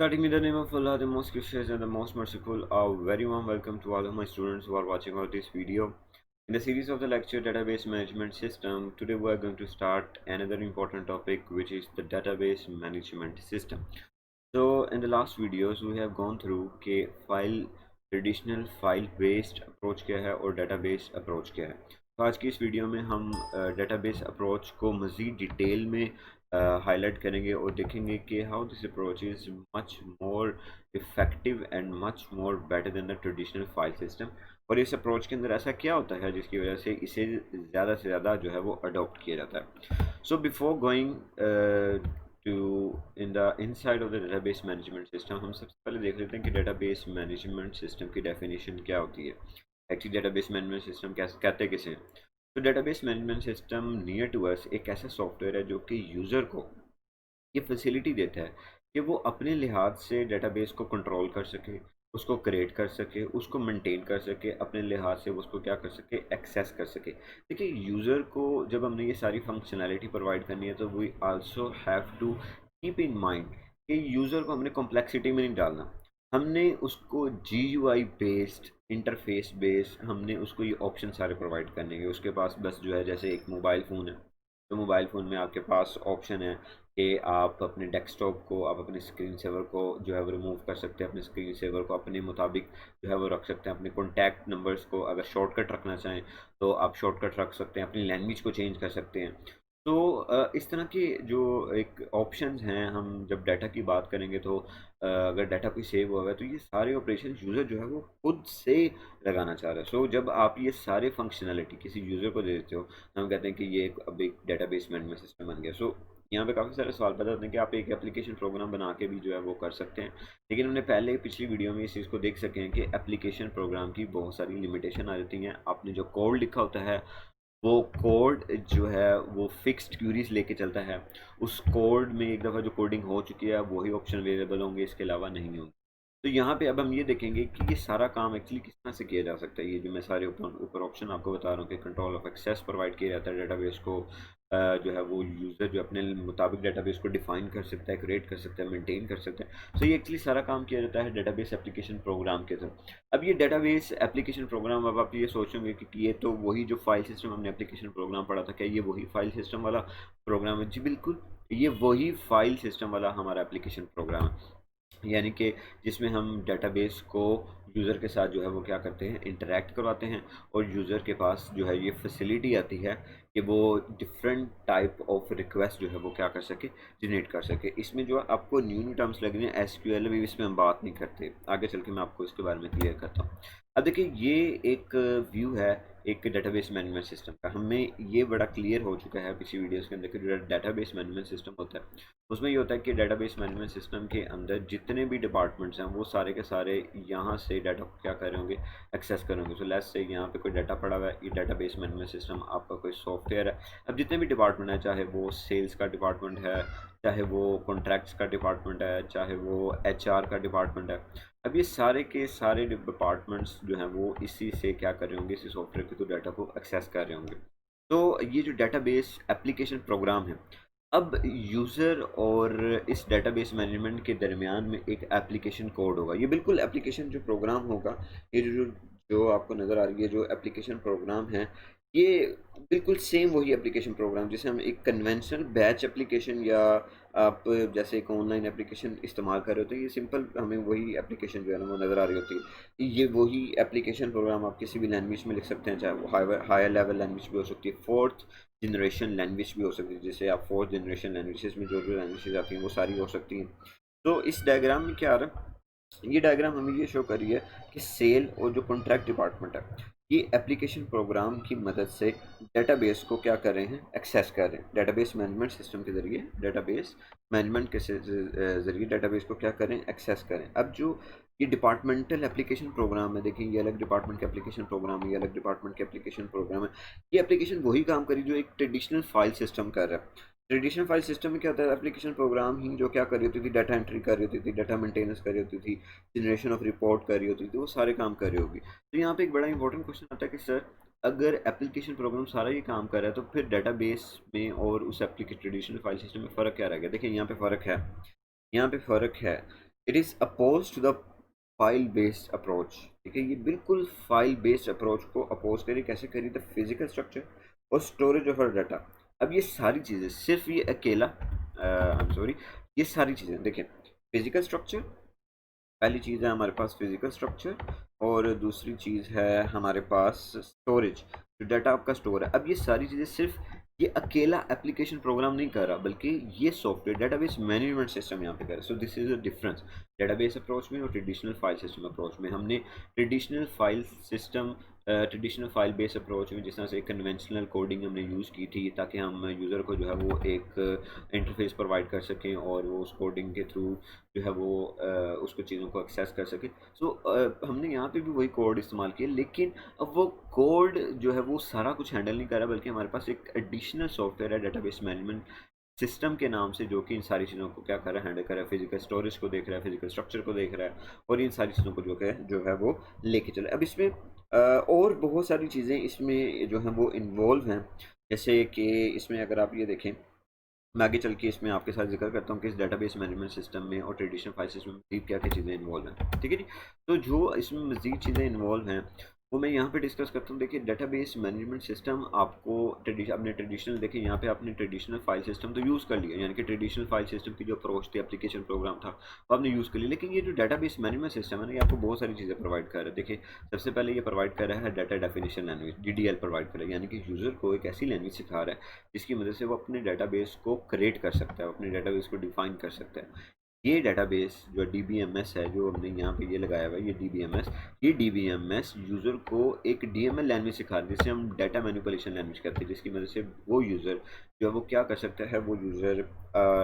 Starting with the name of Allah, the most gracious and the most merciful, a very warm welcome to all of my students who are watching out this video. In the series of the lecture Database Management System, today we are going to start another important topic, which is the Database Management System. So in the last videos we have gone through कि traditional file based approach क्या है और database approach क्या है। तो आज की इस वीडियो में हम डेटाबेस अप्रोच को मज़ीद डिटेल में हाईलाइट करेंगे और देखेंगे कि how this approach is much more effective and much more better than the traditional file system. और इस अप्रोच के अंदर ऐसा क्या होता है जिसकी वजह से इसे ज़्यादा से ज़्यादा जो है वो अडॉप्ट किया जाता है। So before going to in the inside of the database management system, हम सबसे पहले देख लेते हैं कि डेटाबेस मैनेजमेंट सिस्टम की डेफिनेशन क्या होती है। एक्चुअली डेटाबेस मैनेजमेंट सिस्टम कैसे कहते किसे हैं? तो database management system near to us एक ऐसा सॉफ्टवेयर है जो कि यूज़र को ये फैसिलिटी देता है कि वो अपने लिहाज से डेटाबेस को कंट्रोल कर सके, उसको क्रिएट कर सके, उसको मेंटेन कर सके, अपने लिहाज से उसको क्या कर सके, एक्सेस कर सके। देखिए, यूज़र को जब हमने ये सारी फंक्शनैलिटी प्रोवाइड करनी है तो we also have to keep in mind कि यूज़र को हमने कॉम्प्लेक्सिटी में नहीं डालना। हमने उसको GUI बेस्ड, इंटरफेस बेस्ड, हमने उसको ये ऑप्शन सारे प्रोवाइड करने हैं। उसके पास बस जो है, जैसे एक मोबाइल फ़ोन है, तो मोबाइल फ़ोन में आपके पास ऑप्शन है कि आप अपने डेस्कटॉप को, आप अपने स्क्रीन सेवर को जो है वो रिमूव कर सकते हैं, अपने स्क्रीन सेवर को अपने मुताबिक जो है वो रख सकते हैं, अपने कॉन्टैक्ट नंबर्स को अगर शॉर्टकट रखना चाहें तो आप शॉर्टकट रख सकते हैं, अपनी लैंग्वेज को चेंज कर सकते हैं। तो इस तरह के जो एक ऑप्शंस हैं, हम जब डाटा की बात करेंगे तो अगर डाटा कोई सेव हुआ है तो ये सारे ऑपरेशन यूज़र जो है वो खुद से लगाना चाह रहा है। सो जब आप ये सारे फंक्शनैलिटी किसी यूज़र को दे देते हो, हम कहते हैं कि ये अब एक डेटाबेस मैनेजमेंट सिस्टम बन गया। सो यहाँ पे काफ़ी सारे सवाल पैदा होते हैं कि आप एक एप्लीकेशन प्रोग्राम बना के भी जो है वो कर सकते हैं। लेकिन हमने पहले पिछली वीडियो में इस चीज़ को देख सके हैं कि एप्लीकेशन प्रोग्राम की बहुत सारी लिमिटेशन आ जाती हैं। आपने जो कोड लिखा होता है, वो कोड जो है वो फिक्स्ड क्यूरीज लेके चलता है। उस कोड में एक दफ़ा जो कोडिंग हो चुकी है वही ऑप्शन अवेलेबल होंगे, इसके अलावा नहीं होंगे। तो यहाँ पे अब हम ये देखेंगे कि ये सारा काम एक्चुअली किस तरह से किया जा सकता है। ये जो मैं सारे ऊपर ऊपर ऑप्शन आपको बता रहा हूँ कि कंट्रोल ऑफ एक्सेस प्रोवाइड किया जाता है डेटाबेस को। जो है वो यूज़र जो अपने मुताबिक डेटाबेस को डिफाइन कर सकता है, क्रिएट कर सकता है, मेंटेन कर सकता है। सो ये एक्चुअली सारा काम किया जाता है डेटाबेस एप्लीकेशन प्रोग्राम के थ्रू। अब ये डेटाबेस एप्लीकेशन प्रोग्राम, अब आप ये सोचेंगे कि ये तो वही जो फाइल सिस्टम हमने एप्लीकेशन प्रोग्राम पढ़ा था, क्या ये वही फाइल सिस्टम वाला प्रोग्राम है? जी बिल्कुल, ये वही फाइल सिस्टम वाला हमारा एप्लीकेशन प्रोग्राम है। यानी कि जिसमें हम डेटाबेस को यूज़र के साथ जो है वो क्या करते हैं, इंटरेक्ट करवाते हैं, और यूज़र के पास जो है ये फैसिलिटी आती है कि वो डिफरेंट टाइप ऑफ रिक्वेस्ट जो है वो क्या कर सके, जनरेट कर सके। इसमें जो आपको न्यू न्यू टर्म्स लग रहे हैं, SQL भी इसमें हम बात नहीं करते, आगे चल के मैं आपको इसके बारे में क्लियर करता हूँ। अब देखिए, ये एक व्यू है एक डेटाबेस मैनेजमेंट सिस्टम का। हमें ये बड़ा क्लियर हो चुका है पिछली वीडियोस के अंदर कि जो डेटाबेस मैनेजमेंट सिस्टम होता है उसमें ये होता है कि डेटाबेस मैनेजमेंट सिस्टम के अंदर जितने भी डिपार्टमेंट्स हैं वो सारे के सारे यहाँ से डाटा को क्या कर रहे होंगे, एक्सेस करेंगे। सो लेट्स से यहाँ पे कोई डाटा पड़ा हुआ है, ये डेटाबेस मैनेजमेंट सिस्टम आपका कोई सॉफ्टवेयर है। अब जितने भी डिपार्टमेंट है, चाहे वो सेल्स का डिपार्टमेंट है, चाहे वो कॉन्ट्रैक्ट्स का डिपार्टमेंट है, चाहे वो HR का डिपार्टमेंट है, अब ये सारे के सारे डिपार्टमेंट्स जो हैं वो इसी से क्या कर रहे होंगे, इसी सॉफ्टवेयर के थ्रू डाटा को एक्सेस कर रहे होंगे। तो ये जो डेटाबेस एप्लीकेशन प्रोग्राम है, अब यूज़र और इस डेटाबेस मैनेजमेंट के दरमियान में एक एप्लीकेशन कोड होगा। ये बिल्कुल एप्लीकेशन जो प्रोग्राम होगा, ये जो जो जो आपको नज़र आ रही है जो एप्लीकेशन प्रोग्राम है, ये बिल्कुल सेम वही एप्लीकेशन प्रोग्राम जिसे हम एक कन्वेंशनल बैच एप्लीकेशन, या आप जैसे एक ऑनलाइन एप्लीकेशन इस्तेमाल कर रहे होते हैं, ये सिंपल हमें वही एप्लीकेशन जो है ना वो नज़र आ रही होती है। ये वही एप्लीकेशन प्रोग्राम आप किसी भी लैंग्वेज में लिख सकते हैं, चाहे वो हायर लेवल लैंग्वेज भी हो सकती है, फोर्थ जनरेशन लैंग्वेज भी हो सकती है। जैसे आप फोर्थ जनरेशन लैंग्वेजेस में जो जो लैंग्वेजेस आती हैं वो सारी हो सकती हैं। तो इस डायग्राम में क्या आ रहा है, ये डायग्राम हमें ये शो कर रही है कि सेल और जो कॉन्ट्रैक्ट डिपार्टमेंट है, ये एप्लीकेशन प्रोग्राम की मदद से डेटाबेस को क्या कर रहे हैं, एक्सेस कर रहे हैं। डेटाबेस मैनेजमेंट सिस्टम के ज़रिए, डेटाबेस मैनेजमेंट के ज़रिए डेटाबेस को क्या करें, एक्सेस करें। अब जो ये डिपार्टमेंटल एप्लीकेशन प्रोग्राम है, देखिए ये अलग डिपार्टमेंट के एप्लीकेशन प्रोग्राम है, ये अलग डिपार्टमेंट के एप्लीकेशन प्रोग्राम है। ये एप्लीकेशन वही काम करी जो एक ट्रेडिशनल फाइल सिस्टम कर रहा है। ट्रेडिशनल फाइल सिस्टम में क्या होता है, एप्लीकेशन प्रोग्राम ही जो क्या कर रही होती थी, डाटा एंट्री कर रही होती थी, डाटा मेंटेनेंस कर रही होती थी, जनरेशन ऑफ रिपोर्ट कर रही होती थी, वो सारे काम कर रही होगी। तो यहाँ पे एक बड़ा इंपॉर्टेंट क्वेश्चन आता है कि सर, अगर एप्लीकेशन प्रोग्राम सारा ये काम कर रहा है तो फिर डेटाबेस में और उस एप्लीकेशन ट्रेडिशनल फाइल सिस्टम में फ़र्क क्या रह गया? देखिए यहाँ पे फ़र्क है, यहाँ पे फ़र्क है। It is oppose to the file based approach. ठीक है, ये बिल्कुल फाइल बेस्ड अप्रोच को अपोज करी। कैसे करी? द फिजिकल स्ट्रक्चर और स्टोरेज ऑफ आवर डाटा। अब ये सारी चीज़ें सिर्फ ये अकेला आई एम सॉरी, ये सारी चीज़ें देखिए, फिजिकल स्ट्रक्चर पहली चीज़ है हमारे पास, फिजिकल स्ट्रक्चर, और दूसरी चीज़ है हमारे पास स्टोरेज, जो डाटा आपका स्टोर है। अब ये सारी चीज़ें सिर्फ ये अकेला एप्लीकेशन प्रोग्राम नहीं कर रहा, बल्कि ये सॉफ्टवेयर डेटाबेस मैनेजमेंट सिस्टम यहाँ पे कर रहा है। So this is a difference database approach में और ट्रेडिशनल फाइल सिस्टम अप्रोच में। हमने traditional file system traditional file base approach में जिस तरह से कन्वेंशनल कोडिंग हमने यूज़ की थी, ताकि हम यूज़र को जो है वो एक इंटरफेस प्रोवाइड कर सकें और वो उस कोडिंग के थ्रू जो है वो उसको चीज़ों को एक्सेस कर सके। सो हमने यहाँ पे भी वही कोड इस्तेमाल किया, लेकिन अब वो कोड जो है वो सारा कुछ हैंडल नहीं कर रहा, बल्कि हमारे पास एक एडिशनल सॉफ्टवेयर है डेटाबेस मैनेजमेंट सिस्टम के नाम से, जो कि इन सारी चीज़ों को क्या कर रहा है, हैंडल कर रहा है। फिजिकल स्टोरेज को देख रहा है, फिजिकल स्ट्रक्चर को देख रहा है, और इन सारी चीज़ों को जो है वो लेके चले। अब इसमें और बहुत सारी चीज़ें इसमें जो हैं वो इन्वॉल्व हैं। जैसे कि इसमें अगर आप ये देखें, मैं आगे चल के इसमें आपके साथ जिक्र करता हूँ कि इस डेटाबेस मैनेजमेंट सिस्टम में और ट्रेडिशनल फाइल सिस्टम में मज़ीद क्या क्या चीज़ें इन्वॉल्व हैं। ठीक है जी। तो जो इसमें मज़ीद चीज़ें इन्वॉल्व हैं वो मैं यहाँ पे डिस्कस करता हूँ। देखिए, डेटाबेस मैनेजमेंट सिस्टम आपको अपने ट्रेडिशनल, देखिए यहाँ पे आपने ट्रेडिशनल फाइल सिस्टम तो यूज़ कर लिया, यानी कि ट्रेडिशनल फाइल सिस्टम की जो अप्रोच थी, एप्लीकेशन प्रोग्राम था, वो आपने यूज़ कर लिया। लेकिन ये जो डेटाबेस मैनेजमेंट सिस्टम है ना, ये आपको बहुत सारी चीज़ें प्रोवाइड कर रहा है। देखिए, सबसे पहले ये प्रोवाइड कर रहा है data definition language, DDL provide कर रहा है, यानी कि यूज़र को एक ऐसी लैंग्वेज सिखा रहा है जिसकी मदद से वो अपने डाटाबेस को क्रिएट कर सकता है, अपने डाटाबेस को डिफाइन कर सकता है। ये डाटाबेस जो DBMS है, जो हमने यहाँ पे ये लगाया हुआ है, ये DBMS यूज़र को एक DML लैंग्वेज सिखा रही है, जिसे हम डाटा मैनिपुलेशन लैंग्वेज कहते हैं, जिसकी मदद से वो यूज़र जो है वो क्या कर सकता है, वो यूज़र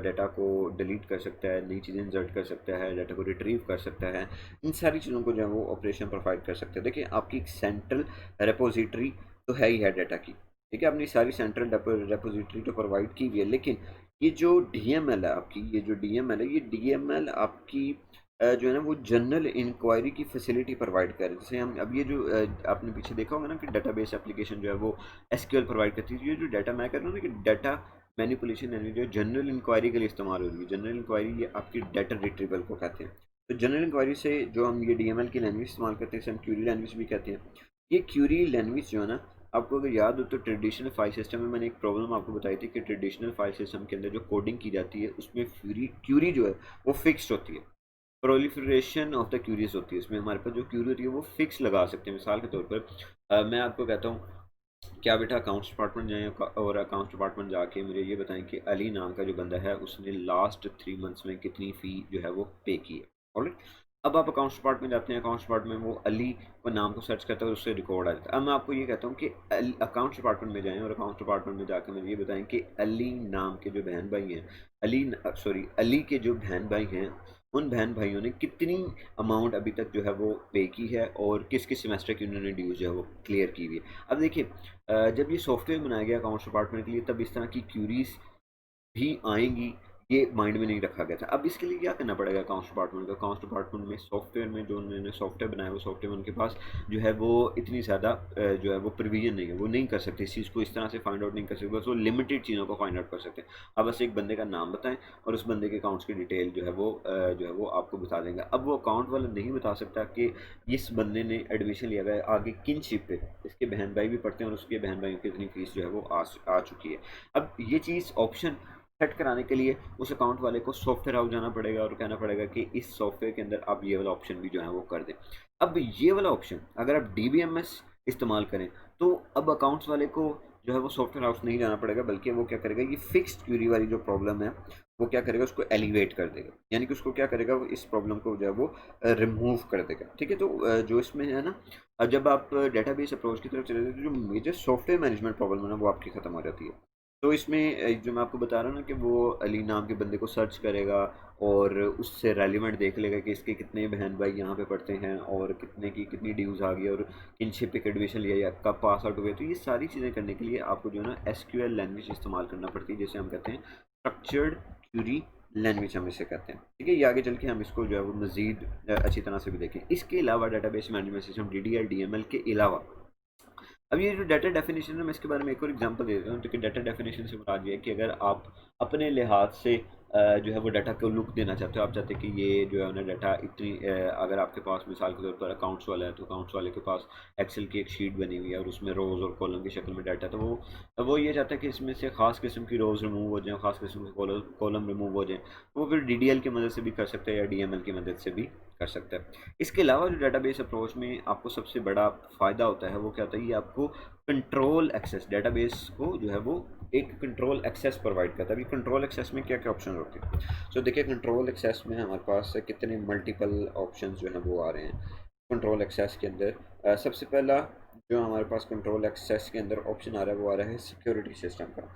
डाटा को डिलीट कर सकता है, नई चीज़ें इंसर्ट कर सकता है, डाटा को रिट्रीव कर सकता है, इन सारी चीज़ों को जो है वो ऑपरेशन प्रोवाइड कर सकता है। देखिए, आपकी एक सेंट्रल रेपोजिटरी तो है ही है डाटा की। ठीक है, अपनी सारी सेंट्रल रेपोजिटरी तो प्रोवाइड की हुई है, लेकिन ये जो डीएमएल है आपकी, ये जो डीएमएल है, ये डीएमएल आपकी जो है ना वो जनरल इंक्वायरी की फैसिलिटी प्रोवाइड कर रही है। जैसे हम अब ये जो आपने पीछे देखा होगा ना कि डेटाबेस एप्लीकेशन जो है वो एसक्यूएल प्रोवाइड करती है। ये जो डाटा मैं कर रहा हूँ ना कि डाटा मैनिपुलेशन यानी जो जनरल इंक्वायरी के लिए इस्तेमाल हो रही है। जनरल इंक्वायरी ये आपकी डाटा रिट्रीवल को कहते हैं। तो जनरल इंक्वायरी से जो हम ये डीएमएल की लैंग्वेज इस्तेमाल करते हैं, इसे हम क्यूरी लैंग्वेज भी कहते हैं। ये क्यूरी लैंग्वेज जो है ना, आपको अगर याद हो तो ट्रेडिशनल फाइल सिस्टम में मैंने एक प्रॉब्लम आपको बताई थी कि ट्रेडिशनल फाइल सिस्टम के अंदर जो कोडिंग की जाती है उसमें क्यूरी जो है वो फिक्स्ड होती है। प्रोलिफरेशन ऑफ द क्यूरीज होती है, इसमें हमारे पास जो क्यूरी होती है वो फिक्स लगा सकते हैं। मिसाल के तौर पर मैं आपको कहता हूँ क्या बेटा अकाउंट्स डिपार्टमेंट जाएँ, और अकाउंट्स डिपार्टमेंट जाके मुझे ये बताएं कि अली नाम का जो बंदा है उसने लास्ट 3 मंथ्स में कितनी फ़ी जो है वो पे की है। ऑलराइट, अब आप अकाउंट्स डिपार्टमेंट जाते हैं, अकाउंट्स डिपार्टमेंट में वो अली को नाम को सर्च करता है और उससे रिकॉर्ड आ जाता है। अब मैं आपको ये कहता हूँ कि अकाउंट्स डिपार्टमेंट में जाएं और अकाउंट्स डिपार्टमेंट में जाकर मुझे ये बताएं कि अली नाम के जो बहन भाई हैं, अली के जो बहन भाई हैं, उन बहन भाइयों ने कितनी अमाउंट अभी तक जो है वो पे की है और किस किस सेमेस्टर की उन्होंने ड्यूज जो है वो क्लियर की हुई है। अब देखिए, जब ये सॉफ्टवेयर बनाया गया अकाउंट्स डिपार्टमेंट के लिए, तब इस तरह की क्यूरीज भी आएंगी, ये माइंड में नहीं रखा गया था। अब इसके लिए क्या करना पड़ेगा अकाउंट्स डिपार्टमेंट को? अकाउंट्स डिपार्टमेंट में सॉफ्टवेयर में जो उन्होंने सॉफ्टवेयर बनाया, वो सॉफ्टवेयर में उनके पास जो है वो इतनी ज़्यादा जो है वो प्रोविजन नहीं है, वो नहीं कर सकते इस चीज़ को इस तरह से फाइंड आउट नहीं कर सकते, बस वो लिमिटेड चीज़ों को फाइंड आउट कर सकते हैं। अब बस एक बंदे का नाम बताएं और उस बंदे के अकाउंट्स की डिटेल जो है वो आपको बता देंगे। अब वो अकाउंट वाला नहीं बता सकता कि इस बंदे ने एडमिशन लिया है आगे किन शिप पे, इसके बहन भाई भी पढ़ते हैं और उसके बहन भाइयों की इतनी फीस जो है वो आ चुकी है। अब ये चीज़ ऑप्शन सेट कराने के लिए उस अकाउंट वाले को सॉफ्टवेयर हाउस जाना पड़ेगा और कहना पड़ेगा कि इस सॉफ्टवेयर के अंदर आप ये वाला ऑप्शन भी जो है वो कर दें। अब ये वाला ऑप्शन अगर आप DBMS इस्तेमाल करें, तो अब अकाउंट्स वाले को जो है वो सॉफ्टवेयर हाउस नहीं जाना पड़ेगा, बल्कि वो क्या करेगा, ये फिक्स्ड क्यूरी वाली जो प्रॉब्लम है वो क्या करेगा, उसको एलिवेट कर देगा, यानी कि उसको क्या करेगा, वो इस प्रॉब्लम को जो है वो रिमूव कर देगा। ठीक है, तो जो इसमें है ना, जब आप डेटाबेस अप्रोच की तरफ चले जाते हैं, तो जो मेजर सॉफ्टवेयर मैनेजमेंट प्रॉब्लम है ना वो आपकी खत्म हो जाती है। तो इसमें जो मैं आपको बता रहा हूँ ना कि वो अली नाम के बंदे को सर्च करेगा और उससे रेलिवेंट देख लेगा कि इसके कितने बहन भाई यहाँ पे पढ़ते हैं और कितने की कितनी ड्यूज़ आ गई और किन शिप पे एडमिशन लिया या कब पास आउट हुए। तो ये सारी चीज़ें करने के लिए आपको जो है ना SQL लैंग्वेज इस्तेमाल करना पड़ती है, जैसे हम कहते हैं स्ट्रक्चर्ड क्यूरी लैंग्वेज, हम इसे कहते हैं। ठीक है, ये आगे चल के हम इसको जो है वो मज़ीद अच्छी तरह से भी देखें। इसके अलावा database management system DDL DML के अलावा, अब ये जो डाटा डेफिनेशन है, मैं इसके बारे में एक और एग्जांपल दे देता हूँ। तो कि डाटा डेफिनेशन से मुराद ये है कि अगर आप अपने लिहाज से जो है वो डाटा को लुक देना चाहते हो, आप चाहते हैं कि ये जो है ना डाटा इतनी अगर आपके पास मिसाल के तौर पर अकाउंट्स वाला है तो अकाउंट्स वाले के पास एक्सेल की एक शीट बनी हुई है और उसमें रोज़ और कॉलम की शक्ल में डाटा है, तो वो ये चाहता है कि इसमें से खास किस्म की रोज़ रिमूव हो जाए, खास किस्म के कॉलम रिमूव हो जाए, तो वो फिर DDL की मदद से भी कर सकता है या DML की मदद से भी कर सकता है। इसके अलावा जो डाटाबेस अप्रोच में आपको सबसे बड़ा फ़ायदा होता है वो क्या होता है, ये आपको कंट्रोल एक्सेस, डाटाबेस को जो है वो एक कंट्रोल एक्सेस प्रोवाइड करता है। अभी कंट्रोल एक्सेस में क्या क्या ऑप्शन होते हैं, सो देखिए कंट्रोल एक्सेस में हमारे पास कितने मल्टीपल ऑप्शंस जो हैं वो आ रहे हैं कंट्रोल एक्सेस के अंदर। सबसे पहला जो हमारे पास कंट्रोल एक्सेस के अंदर ऑप्शन आ रहा है वो आ रहा है सिक्योरिटी सिस्टम का।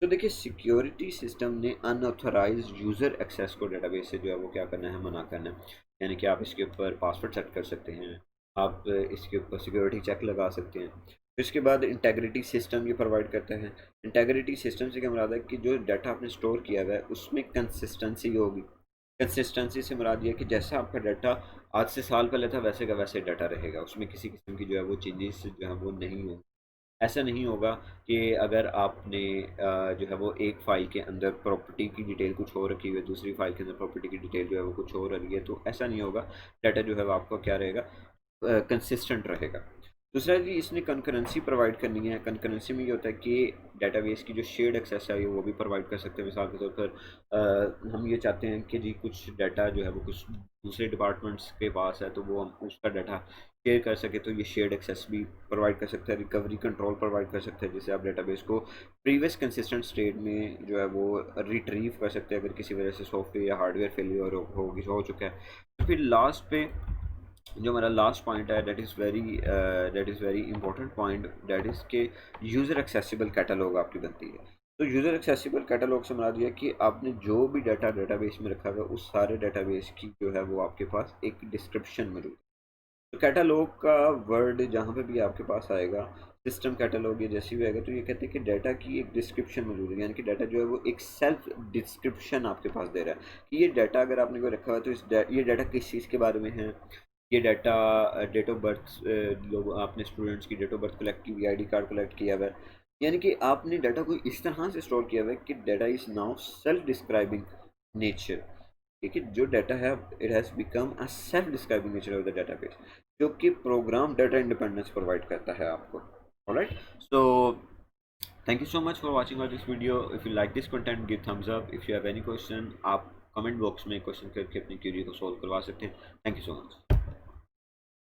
तो देखिए सिक्योरिटी सिस्टम ने अनऑथराइज्ड यूज़र एक्सेस को डेटाबेस से जो है वो क्या करना है, मना करना है। यानी कि आप इसके ऊपर पासवर्ड सेट कर सकते हैं, आप इसके ऊपर सिक्योरिटी चेक लगा सकते हैं। फिर इसके बाद इंटेग्रिटी सिस्टम ये प्रोवाइड करते हैं। इंटेग्रिटी सिस्टम से क्या मुराद है कि जो डाटा आपने स्टोर किया हुआ है उसमें कंसिस्टेंसी होगी। कंसिस्टेंसी से मुराद ये है कि जैसा आपका डाटा आज से साल पहले था वैसे का वैसे डाटा रहेगा, उसमें किसी किस्म की जो है वो चेंजेस जो है वो नहीं होंगे। ऐसा नहीं होगा कि अगर आपने जो है वो एक फ़ाइल के अंदर प्रॉपर्टी की डिटेल कुछ और रखी हुई है, दूसरी फ़ाइल के अंदर प्रॉपर्टी की डिटेल जो है वो कुछ और रही है, तो ऐसा नहीं होगा। डाटा जो है वो आपका क्या रहेगा, कंसिस्टेंट रहेगा। दूसरा जी इसने कंकरेंसी प्रोवाइड करनी है। कंकरेंसी में ये होता है कि डेटाबेस की जो शेयर्ड एक्सेस है वो भी प्रोवाइड कर सकते हैं। मिसाल के तौर पर हम ये चाहते हैं कि जी कुछ डाटा जो है वो कुछ दूसरे डिपार्टमेंट्स के पास है तो वो हम उसका डाटा शेयर कर सके, तो ये शेयर्ड एक्सेस भी प्रोवाइड कर सकता है। रिकवरी कंट्रोल प्रोवाइड कर सकते हैं, जिससे आप डेटाबेस को प्रीवियस कंसिस्टेंट स्टेट में जो है वो रिट्रीव कर सकते हैं अगर किसी वजह से सॉफ्टवेयर या हार्डवेयर फेलियर हो चुका है। तो फिर लास्ट पे जो हमारा लास्ट पॉइंट है that is very important point, that is के यूज़र एक्सेसिबल कैटलॉग आपकी बनती है। तो यूज़र एक्सेसिबल कैटलॉग से मरा दिया कि आपने जो भी डाटा डेटाबेस में रखा हुआ है उस सारे डेटाबेस की जो है वो आपके पास एक डिस्क्रिप्शन मौजूद है। तो कैटलॉग का वर्ड जहाँ पे भी आपके पास आएगा, सिस्टम कैटलॉग या जैसे भी आएगा, तो ये कहते हैं कि डाटा की एक डिस्क्रिप्शन मौजूद है, यानी कि डाटा जो है वो एक सेल्फ डिस्क्रिप्शन आपके पास दे रहा है कि ये डाटा अगर आपने कोई रखा हुआ है तो ये डाटा किस चीज़ के बारे में है। ये डाटा डेट ऑफ बर्थ, लोग आपने स्टूडेंट्स की डेट ऑफ बर्थ कलेक्ट की हुई, ID कार्ड कलेक्ट किया हुआ है, यानी कि आपने डाटा को इस तरह से स्टोर किया हुआ है कि data is now self describing nature. ठीक है, जो डाटा है it has become a self describing nature of the database, जो कि प्रोग्राम डाटा इंडिपेंडेंस प्रोवाइड करता है आपको। Alright, so thank you so much for watching our this video. If you like this content give thumbs up. If you have any question आप comment box में question करके अपनी query को solve करवा सकते हैं। Thank you so much.